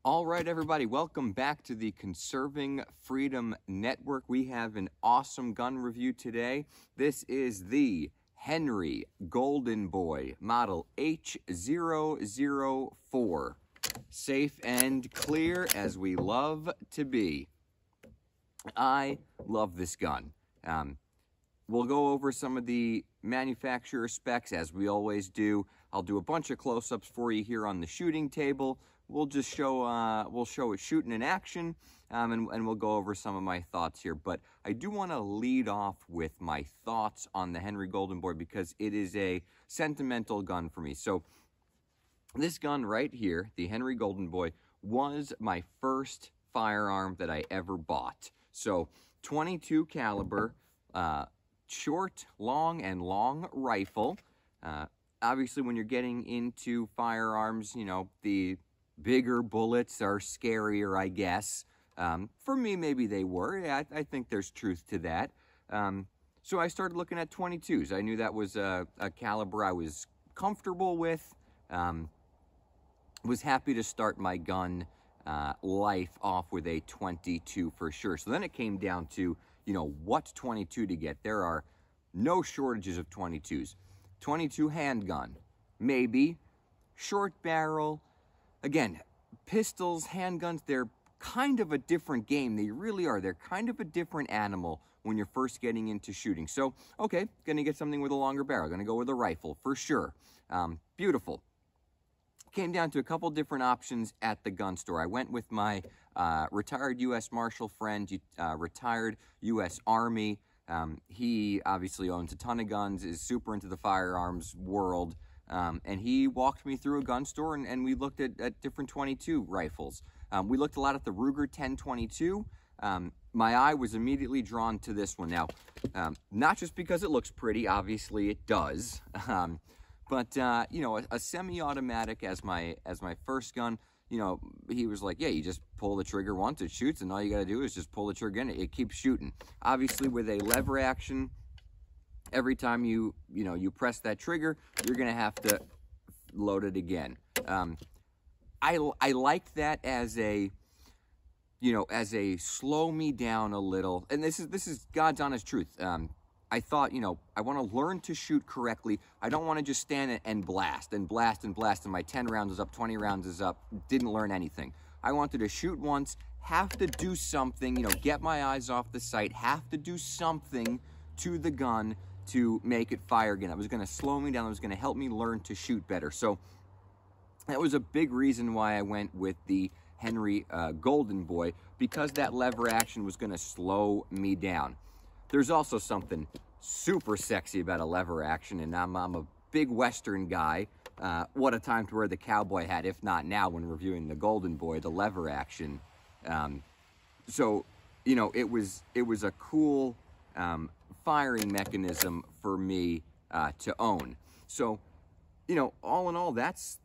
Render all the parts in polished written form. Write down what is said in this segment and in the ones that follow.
All right, everybody, welcome back to the Conserving Freedom Network. We have an awesome gun review today. This is the Henry Golden Boy model H004. Safe and clear as we love to be. I love this gun. We'll go over some of the manufacturer specs as we always do. I'll do a bunch of close-ups for you here on the shooting table. We'll just show it shooting in action, and we'll go over some of my thoughts here. But I do want to lead off with my thoughts on the Henry Golden Boy because it is a sentimental gun for me. So this gun right here, the Henry Golden Boy, was my first firearm that I ever bought. So 22 caliber, short, long rifle. Obviously, when you're getting into firearms, you know, the bigger bullets are scarier, I guess. For me, maybe they were. Yeah, I think there's truth to that. So I started looking at 22s. I knew that was a caliber I was comfortable with. Was happy to start my gun life off with a 22 for sure. So then it came down to, you know, what 22 to get. There are no shortages of 22s. 22 handgun, maybe. Short barrel. Again, pistols, handguns, they're kind of a different game. They really are. They're kind of a different animal when you're first getting into shooting. So, okay, gonna get something with a longer barrel. Gonna go with a rifle, for sure. Beautiful. Came down to a couple different options at the gun store. I went with my retired U.S. Marshal friend, retired U.S. Army. He obviously owns a ton of guns, is super into the firearms world. And he walked me through a gun store, and we looked at different 22 rifles. We looked a lot at the Ruger 1022. My eye was immediately drawn to this one. Now, not just because it looks pretty, obviously it does, but you know, a semi-automatic as my first gun. You know, he was like, yeah, you just pull the trigger once, it shoots, and all you got to do is just pull the trigger and it keeps shooting. Obviously, with a lever action, every time you press that trigger, you're going to have to load it again. I like that as a, as a slow me down a little. And this is God's honest truth. I thought, I want to learn to shoot correctly. I don't want to just stand and blast and blast and blast, and my 10 rounds is up, 20 rounds is up, didn't learn anything. I wanted to shoot once, have to do something, get my eyes off the sight, have to do something to the gun to make it fire again. It was going to slow me down. It was going to help me learn to shoot better. So that was a big reason why I went with the Henry Golden Boy, because that lever action was going to slow me down. There's also something super sexy about a lever action, and I'm a big Western guy. What a time to wear the cowboy hat, if not now when reviewing the Golden Boy, the lever action. So, it was a cool firing mechanism for me to own. So, all in all, that's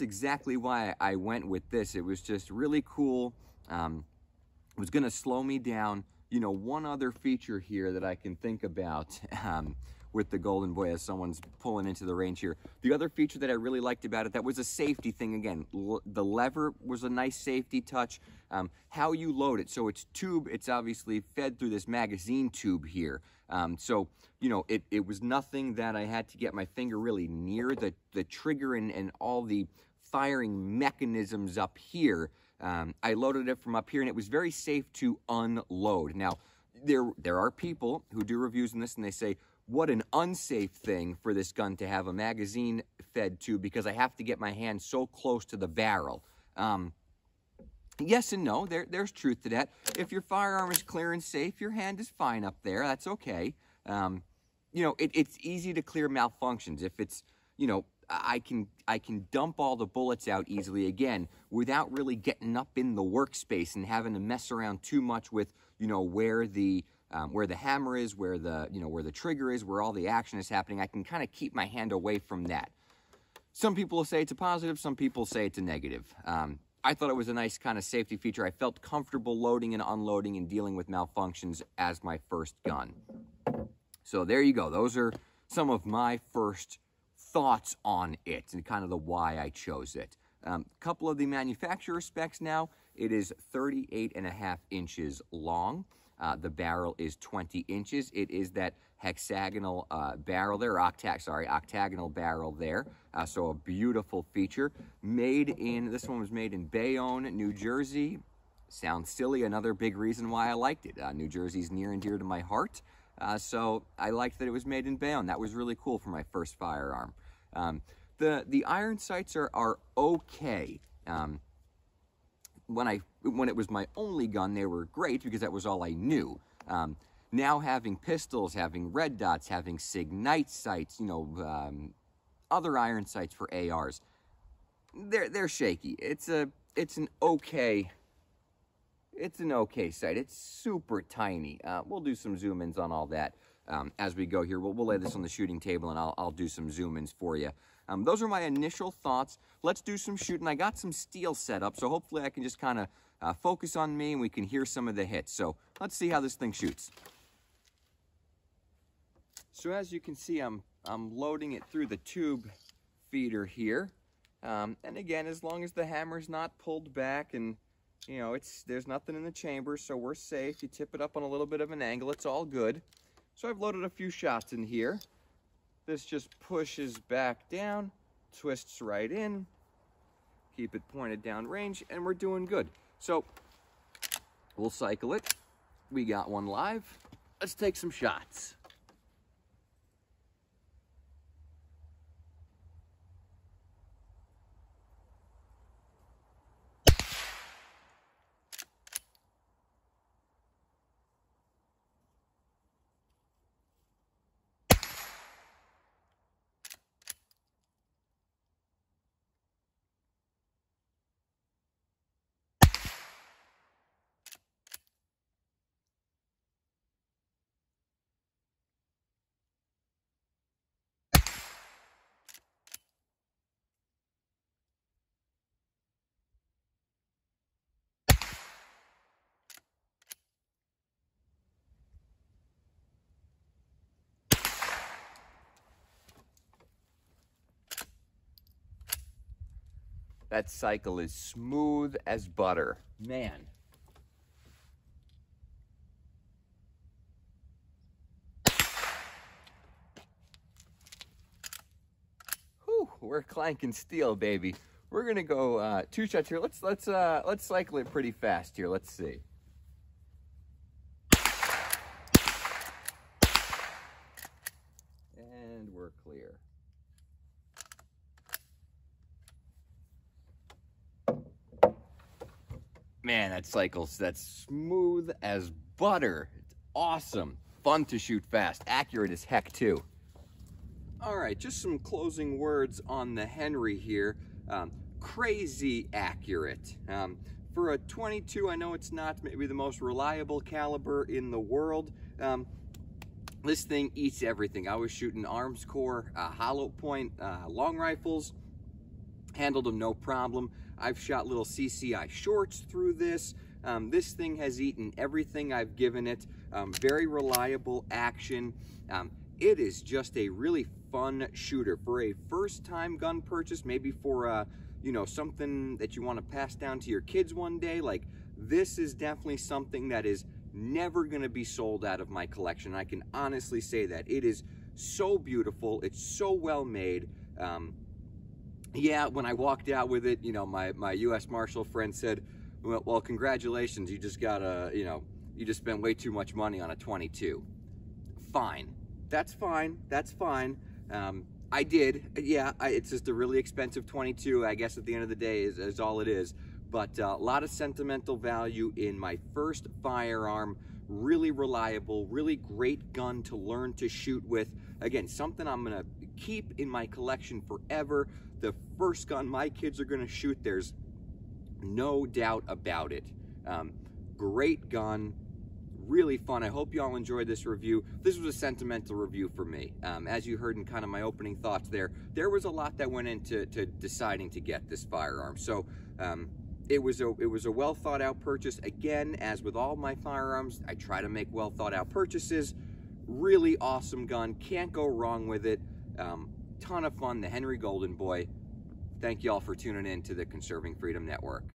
exactly why I went with this. It was just really cool. It was going to slow me down. One other feature here that I can think about with the Golden Boy as someone's pulling into the range here. The other feature that I really liked about it, that was a safety thing. Again, the lever was a nice safety touch. How you load it. So it's obviously fed through this magazine tube here. So, it was nothing that I had to get my finger really near the trigger and all the firing mechanisms up here. I loaded it from up here, and it was very safe to unload. Now, there are people who do reviews on this, and they say, what an unsafe thing for this gun to have a magazine fed to, because I have to get my hand so close to the barrel. Yes and no. There's truth to that. If your firearm is clear and safe, your hand is fine up there. That's okay. It's easy to clear malfunctions. If it's, I can dump all the bullets out easily, again, without really getting up in the workspace and having to mess around too much with, where the hammer is, where the trigger is, where all the action is happening. I can kind of keep my hand away from that. Some people will say it's a positive, some people say it's a negative. I thought it was a nice kind of safety feature. I felt comfortable loading and unloading and dealing with malfunctions as my first gun. So there you go. Those are some of my first thoughts on it and kind of the why I chose it. Couple of the manufacturer specs now. It is 38.5 inches long. The barrel is 20 inches. It is that hexagonal barrel there, octagonal barrel there. So a beautiful feature. This one was made in Bayonne, New Jersey. Sounds silly, another big reason why I liked it. New Jersey's near and dear to my heart. So I liked that it was made in Bayonne. That was really cool for my first firearm. The iron sights are okay. When it was my only gun, they were great because that was all I knew. Now having pistols, having red dots, having Signite sights, other iron sights for ARs, they're shaky. It's an okay sight. It's super tiny. We'll do some zoom-ins on all that as we go here. We'll lay this on the shooting table and I'll do some zoom-ins for you. Those are my initial thoughts. Let's do some shooting. I got some steel set up, so hopefully I can just kind of focus on me and we can hear some of the hits. So let's see how this thing shoots. So as you can see, I'm loading it through the tube feeder here. And again, as long as the hammer's not pulled back and there's nothing in the chamber, so we're safe. You tip it up on a little bit of an angle, it's all good. So I've loaded a few shots in here. This just pushes back down, twists right in, keep it pointed down range, and we're doing good. So we'll cycle it. We got one live. Let's take some shots. That cycle is smooth as butter. Man. Whew, we're clanking steel, baby. We're gonna go 2 shots here. Let's cycle it pretty fast here. Let's see. And we're clear. Man, that's smooth as butter. It's awesome. Fun to shoot fast. Accurate as heck, too. All right, just some closing words on the Henry here. Crazy accurate. For a 22, I know it's not maybe the most reliable caliber in the world. This thing eats everything. I was shooting arms core, hollow point, long rifles. Handled them no problem. I've shot little CCI shorts through this. This thing has eaten everything I've given it. Very reliable action. It is just a really fun shooter for a first-time gun purchase, maybe for something that you want to pass down to your kids one day. Like, this is definitely something that is never going to be sold out of my collection. I can honestly say that. It is so beautiful. It's so well made. Yeah, when I walked out with it, my U.S. Marshal friend said, well, congratulations, you just got you just spent way too much money on a 22. Fine. That's fine. That's fine. I did. Yeah, it's just a really expensive 22, I guess at the end of the day is all it is. But a lot of sentimental value in my first firearm. Really reliable, really great gun to learn to shoot with. Again, something I'm going to keep in my collection forever. The first gun my kids are going to shoot, there's no doubt about it. Great gun, really fun. I hope you all enjoyed this review. This was a sentimental review for me. As you heard in kind of my opening thoughts there was a lot that went into deciding to get this firearm. So it was a well thought out purchase. Again, as with all my firearms, I try to make well thought out purchases. Really awesome gun, can't go wrong with it. Ton of fun. The Henry Golden Boy, Thank you all for tuning in to the Conserving Freedom Network.